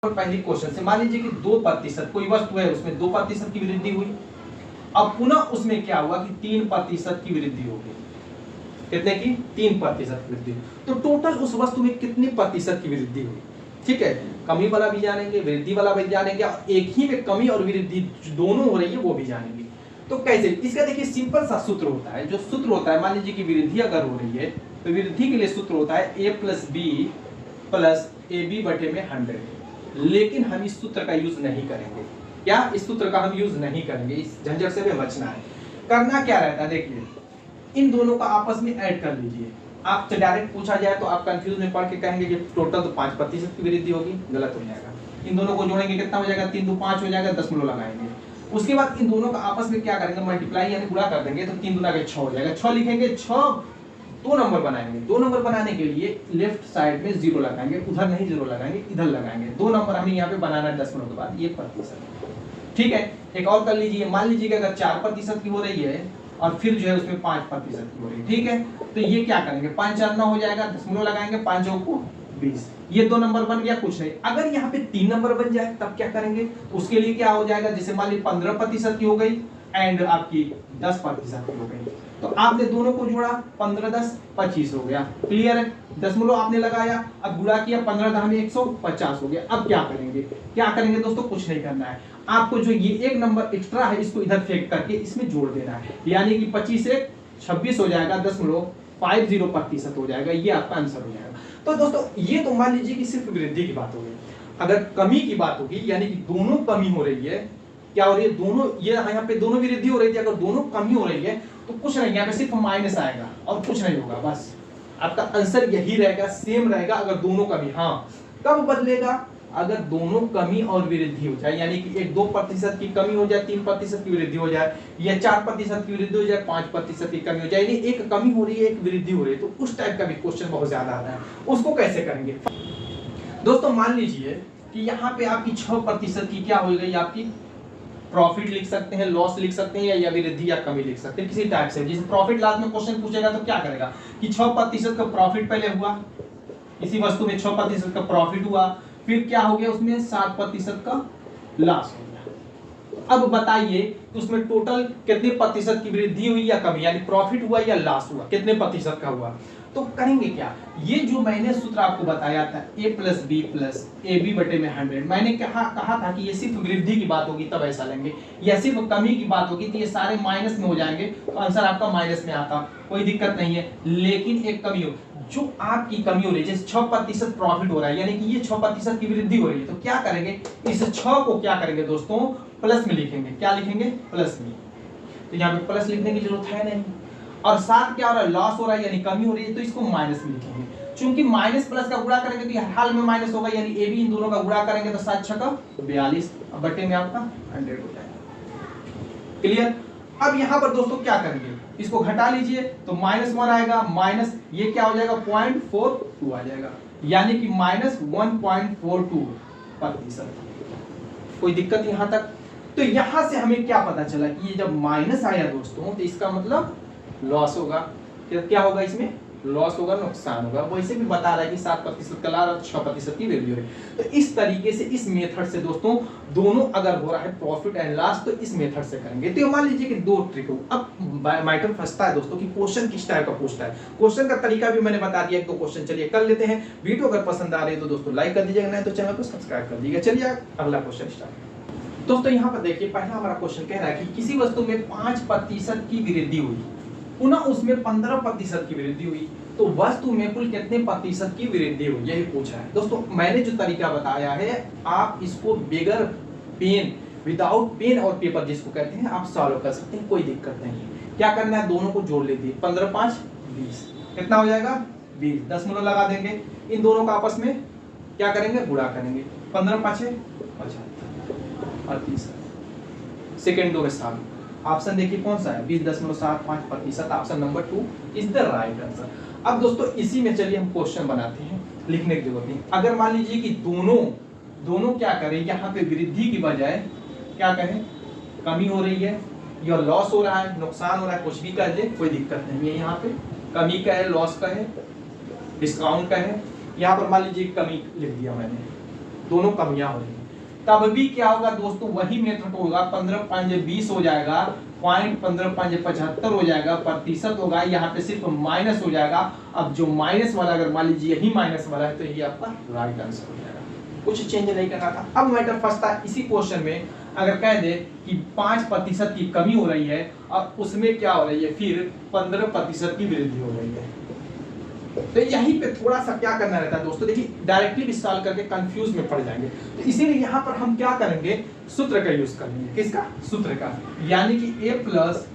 और पहले क्वेश्चन से मान लीजिए कि 2% कोई वस्तु है उसमें 2% की वृद्धि हुई। अब पुनः उसमें क्या हुआ कि 3% की वृद्धि हो गई। कितने की? 3% की वृद्धि। तो टोटल उस वस्तु में कितने प्रतिशत की वृद्धि हुई? ठीक है, कमी वाला भी जानेंगे, वृद्धि वाला भी जानेंगे, और एक ही में कमी और वृद्धि दोनों हो रही है वो भी जानेंगे। तो कैसे? इसका देखिए सिंपल सा सूत्र होता है। जो सूत्र होता है, मान लीजिए कि वृद्धि अगर हो रही है तो वृद्धि के लिए सूत्र होता है a + b + ab/100। लेकिन हम इस सूत्र का यूज नहीं करेंगे। क्या? इस सूत्र का हम यूज नहीं करेंगे। इस झंझट से भी बचना है। करना क्या रहता है, देखिए इन दोनों का आपस में ऐड कर लीजिए। आपसे डायरेक्ट पूछा जाए तो आप कंफ्यूज में पढ़ के कहेंगे कि टोटल तो 5% की वृद्धि होगी, गलत हो जाएगा। इन दोनों को जोड़ेंगे कितना हो जाएगा? 3 × 2 = 5 हो जाएगा, दशमलव लगाएंगे। उसके बाद इन दोनों का आपस में क्या करेंगे? मल्टीप्लाई यानी गुणा कर देंगे, तो 3 × 2 = 6 हो जाएगा। 6 लिखेंगे, 6 दो नंबर बनाएंगे। 2 नंबर बनाने के लिए लेफ्ट साइड में 0 लगाएंगे, उधर नहीं 0 लगाएंगे, इधर लगाएंगे। 2 नंबर हमें यहाँ पे बनाना है दशमलव के बाद, ये प्रतिशत। ठीक है, एक और कर लीजिए। मान लीजिए कि अगर 4% की हो रही है और फिर जो है उसमें 5% की हो रही है। ठीक है, तो ये क्या करेंगे? 5 × 4 = 9 हो जाएगा, दशमलव लगाएंगे, 5 × 20। ये 2 नंबर बन गया, कुछ नहीं। अगर यहाँ पे 3 नंबर बन जाए तब क्या करेंगे? उसके लिए क्या हो जाएगा? जैसे मान लीजिए 15% की हो गई एंड आपकी 10% की हो गई, तो आपने दोनों को जोड़ा, 15 × 10 = 25 हो गया। क्लियर है? दशमलव आपने लगाया, अब गुणा किया, 15 × 10 = 150 हो गया। अब क्या करेंगे? क्या करेंगे दोस्तों? कुछ नहीं करना है आपको। जो ये एक नंबर एक्स्ट्रा है इसको इधर फेंक करके इसमें जोड़ देना है, यानी कि 25 × 1 = 26 हो जाएगा, 0.50% हो जाएगा। ये आपका आंसर हो जाएगा। तो दोस्तों ये तो मान लीजिए कि सिर्फ वृद्धि की बात हो गई। अगर कमी की बात होगी, यानी कि दोनों कमी हो रही है, क्या हो रही है? दोनों, ये यहाँ पे दोनों वृद्धि हो रही थी, अगर दोनों कमी हो रही है तो कुछ नहीं, यहाँ पे सिर्फ माइनस आएगा और कुछ नहीं होगा। बस आपका आंसर यही रहेगा, सेम रहेगा। अगर दोनों कमी, हाँ कब बदलेगा? अगर दोनों कमी और वृद्धि हो जाए, यानी कि एक 2% की कमी हो जाए, 3% की वृद्धि हो जाए, या 4% की वृद्धि हो जाए, 5% की कमी हो जाए, यानी एक कमी हो रही है, एक वृद्धि हो रही है, तो उस टाइप का भी क्वेश्चन बहुत ज्यादा आता है। उसको कैसे करेंगे दोस्तों? मान लीजिए कि यहाँ पे आपकी 6% की क्या हो गई? आपकी प्रॉफिट लिख सकते हैं, लॉस लिख सकते हैं, या वृद्धि या कमी लिख सकते हैं, किसी टाइप से। जैसे प्रॉफिट लास्ट में क्वेश्चन पूछेगा तो क्या करेगा कि 6% का प्रॉफिट पहले हुआ, किसी वस्तु में 6% का प्रॉफिट हुआ, फिर क्या हो गया? उसमें 7% का लॉस हो गया। अब बताइए उसमें टोटल कितने प्रतिशत की वृद्धि हुई या कमी, यानी प्रॉफिट हुआ या लॉस हुआ, कितने प्रतिशत का हुआ? तो करेंगे क्या? ये जो मैंने सूत्र आपको बताया था a + b + ab/100, मैंने कहा था कि ये सिर्फ वृद्धि की बात होगी तब ऐसा लेंगे, या सिर्फ कमी की बात होगी तो ये सारे माइनस में हो जाएंगे, तो आंसर आपका माइनस में आता, कोई दिक्कत नहीं है। लेकिन एक कमी हो, जो आपकी कमी हो रही है, जैसे 6% प्रॉफिट हो रहा है, यानी कि ये 6% की वृद्धि हो रही है, तो क्या करेंगे? इस 6 को क्या करेंगे दोस्तों? प्लस में लिखेंगे। क्या लिखेंगे? प्लस में। तो यहाँ पे प्लस लिखने की जरूरत है नहीं। और 7 क्या हो रहा है? लॉस हो रहा है, यानी कमी हो रही है, तो इसको माइनस में लिखेंगे। चूंकि माइनस प्लस का गुणा करेंगे तो हर हाल में माइनस होगा, यानी ए बी इन दोनों का गुणा करेंगे तो 7 × 6 = 42, बटे में आपका 100 हो जाएगा। क्लियर? अब यहाँ पर दोस्तों क्या करेंगे? इसको घटा लीजिए तो -1 आएगा, माइनस ये क्या हो जाएगा? 0.42 आ जाएगा, यानी कि -1.42%। कोई दिक्कत यहाँ तक? तो यहां से हमें क्या पता चला कि ये जब माइनस आया दोस्तों तो इसका मतलब लॉस होगा। क्या होगा? इसमें लॉस होगा, नुकसान होगा। वैसे भी बता रहा है कि 7% का लॉस और 6% की वैल्यू है। तो इस तरीके से, इस मेथड से दोस्तों, दोनों अगर हो रहा है प्रॉफिट एंड लॉस तो इस मेथड से करेंगे। तो मान लीजिए कि 2 ट्रिक हो। अब मैटर फंसता है दोस्तों कि क्वेश्चन किस टाइप का पूछता है। क्वेश्चन का तरीका भी मैंने बता दिया, 1-2 क्वेश्चन चलिए कर लेते हैं। वीडियो अगर पसंद आ रही है तो दोस्तों लाइक कर दीजिएगा, नहीं तो चैनल को सब्सक्राइब कर दीजिएगा। चलिए अगला क्वेश्चन स्टार्ट। दोस्तों यहाँ पर देखिए, पहला हमारा क्वेश्चन कह रहा है कि किसी वस्तु में 5% की वृद्धि हुई, पुनः उसमें 15% की वृद्धि हुई, तो वस्तु में कुल कितने प्रतिशत की वृद्धि हुई, यही पूछा है। दोस्तों मैंने जो तरीका बताया है, आप इसको बगैर पेन, विदाउट पेन और पेपर जिसको कहते हैं, आप सॉल्व कर सकते हैं, कोई दिक्कत नहीं है। क्या करना है? दोनों को जोड़ लेते हैं, 15 × 5 = 20। कितना हो जाएगा? 20। दशमलव लगा देंगे, इन दोनों का आपस में क्या करेंगे? गुणा करेंगे। 15 × 5 = 75 और 30 सेकेंड 2 के साथ। ऑप्शन देखिए कौन सा है? 20.75%। Option number 2 is the right answer. अब दोस्तों इसी में चलिए हम क्वेश्चन बनाते हैं, लिखने की जरूरत नहीं। अगर मान लीजिए कि दोनों क्या करें, यहाँ पे वृद्धि की बजाय क्या कहें? कमी हो रही है, या लॉस हो रहा है, नुकसान हो रहा है, कुछ भी कह दे, कोई दिक्कत नहीं है। यहाँ पे कमी का है, लॉस का है, डिस्काउंट का है। यहाँ पर मान लीजिए कमी लिख दिया मैंने, दोनों कमियां हो रही हैं, तब भी क्या होगा दोस्तों, वही मेथड होगा, 15 5 20 हो जाएगा, पॉइंट 15 5 75 हो जाएगा, प्रतिशत होगा, यहाँ पे सिर्फ माइनस हो जाएगा। अब जो माइनस वाला, अगर मान लीजिए यही माइनस वाला है, तो ये आपका राइट आंसर हो जाएगा, कुछ चेंज नहीं करना था। अब मैटर फंसता है इसी क्वेश्चन में, अगर कह दे कि 5% की कमी हो रही है और उसमें क्या हो रही है, फिर 15% की वृद्धि हो रही है, तो यहीं पे थोड़ा सा क्या करना रहता है दोस्तों, देखिए डायरेक्टली भी सॉल्व करके कंफ्यूज में पड़ जाएंगे, तो इसीलिए यहाँ पर हम क्या करेंगे, सूत्र का यूज करेंगे। किसका? सूत्र का, यानी कि a plus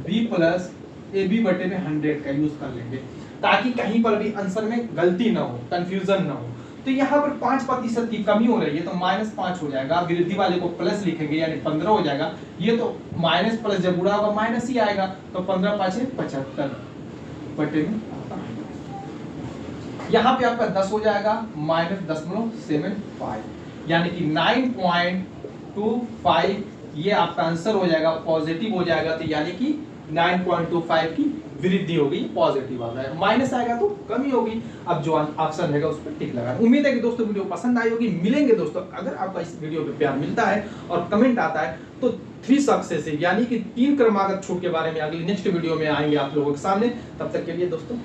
B plus A B बटे में 100 का यूज कर लेंगे, ताकि कहीं पर भी आंसर में गलती ना हो, कंफ्यूजन ना हो। तो यहाँ पर 5% की कमी हो रही है, तो -5 हो जाएगा, वृद्धि वाले को प्लस लिखेंगे यानी 15 हो जाएगा, ये तो माइनस प्लस जब बुरा होगा माइनस ही आएगा, तो 15 5 75 बटे में, यहाँ पे आपका 10 हो जाएगा, -10.75, यानी कि 9.25 ये आपका आंसर हो जाएगा, पॉजिटिव हो जाएगा, तो यानी कि 9.25 की वृद्धि होगी, पॉजिटिव आ जाएगा, माइनस आएगा तो कमी होगी। अब जो ऑप्शन रहेगा उस पर टिक लगा। उम्मीद है कि दोस्तों वीडियो पसंद आई होगी। मिलेंगे दोस्तों, अगर आपका इस वीडियो पे प्यार मिलता है और कमेंट आता है तो 3 सक्सेस यानी कि 3 क्रमागत छूट के बारे में अगली नेक्स्ट वीडियो में आएंगे आप लोगों के सामने। तब तक के लिए दोस्तों